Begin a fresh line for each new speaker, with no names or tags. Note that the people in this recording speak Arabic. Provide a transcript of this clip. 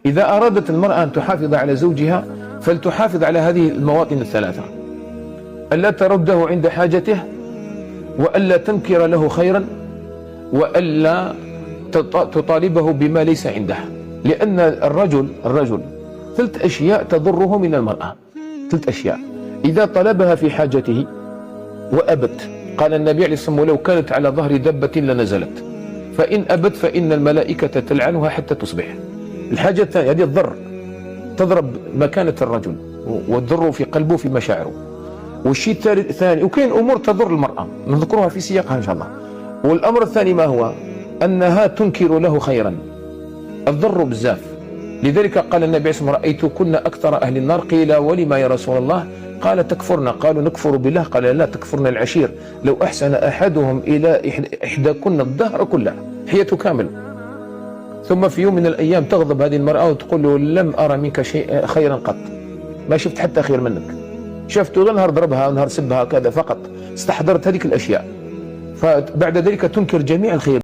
إذا أرادت المرأة أن تحافظ على زوجها فلتحافظ على هذه المواطن الثلاثة: ألا ترده عند حاجته، وألا تنكر له خيرا، وألا تطالبه بما ليس عنده. لأن الرجل 3 أشياء تضره من المرأة، 3 أشياء. إذا طلبها في حاجته وأبت، قال النبي عليه الصلاة والسلام: ولو كانت على ظهر دبة لنزلت، فإن أبت فإن الملائكة تلعنها حتى تصبح. الحاجة الثانية هذه الضر، تضرب مكانة الرجل والضر في قلبه في مشاعره. والشيء الثاني، وكاين أمور تضر المرأة نذكرها في سياقها إن شاء الله. والأمر الثاني ما هو؟ أنها تنكر له خيرا، الضر بزاف. لذلك قال النبي صلى الله عليه وسلم: رأيت كن أكثر أهل النار. قيل: ولما يا رسول الله؟ قال: تكفرنا. قالوا: نكفر بالله؟ قال: لا، تكفرن العشير. لو أحسن أحدهم إلى إحداكن الدهر كله، حياته كامل، ثم في يوم من الأيام تغضب هذه المرأة وتقول له: لم أرى منك شيء خيرا قط، ما شفت حتى خير منك، شفت غير نهار ضربها ونهار سبها كذا فقط، استحضرت هذيك الأشياء، فبعد ذلك تنكر جميع الخير.